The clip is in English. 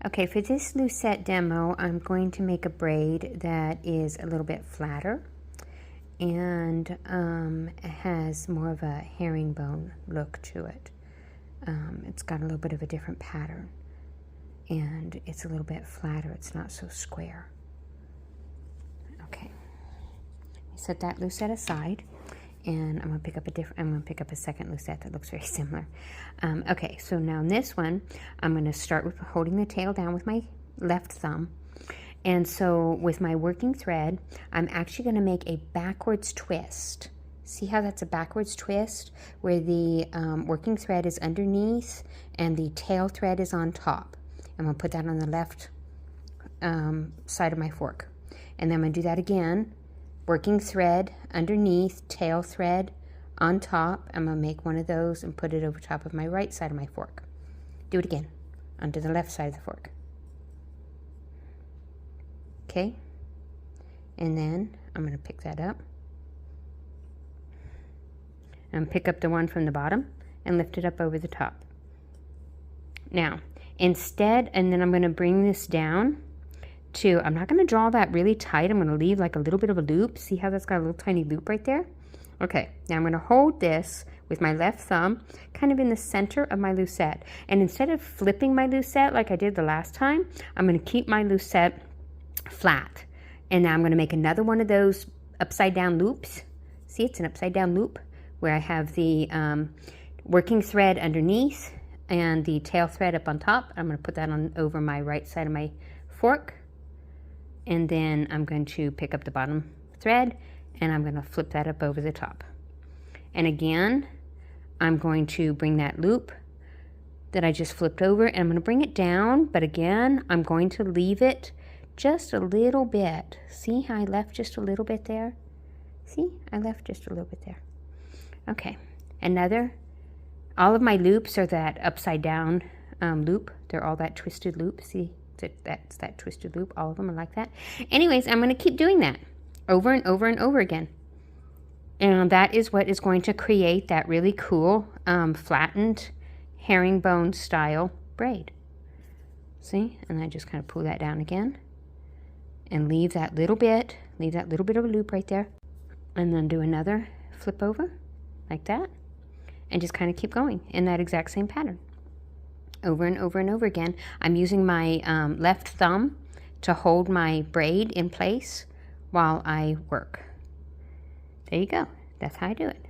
Okay, for this lucet demo, I'm going to make a braid that is a little bit flatter and it has more of a herringbone look to it. It's got a little bit of a different pattern and it's a little bit flatter. It's not so square. Okay, set that lucet aside. And I'm gonna pick up a second lucet that looks very similar. Okay, so now in this one, I'm gonna start with holding the tail down with my left thumb. And so with my working thread, I'm actually gonna make a backwards twist. See how that's a backwards twist? Where the working thread is underneath and the tail thread is on top. I'm gonna put that on the left side of my fork. And then I'm gonna do that again. Working thread underneath, tail thread on top. I'm gonna make one of those and put it over top of my right side of my fork. Do it again, onto the left side of the fork. Okay, and then I'm gonna pick that up and pick up the one from the bottom and lift it up over the top. Now, instead, and then I'm gonna bring this down to, I'm not going to draw that really tight. I'm going to leave like a little bit of a loop. See how that's got a little tiny loop right there? Okay, now I'm going to hold this with my left thumb kind of in the center of my lucet. And instead of flipping my lucet like I did the last time, I'm going to keep my lucet flat. And now I'm going to make another one of those upside down loops. See, it's an upside down loop where I have the working thread underneath and the tail thread up on top. I'm going to put that on over my right side of my fork. And then I'm going to pick up the bottom thread and I'm going to flip that up over the top. And again, I'm going to bring that loop that I just flipped over and I'm going to bring it down, but again, I'm going to leave it just a little bit. See how I left just a little bit there? See, I left just a little bit there. Okay, all of my loops are that upside down loop. They're all that twisted loop, see? That's that twisted loop. All of them are like that. Anyways, I'm going to keep doing that over and over and over again. And that is what is going to create that really cool flattened herringbone style braid. See? And I just kind of pull that down again and leave that little bit of a loop right there. And then do another flip over like that. And just kind of keep going in that exact same pattern. Over and over and over again. I'm using my left thumb to hold my braid in place while I work. There you go. That's how I do it.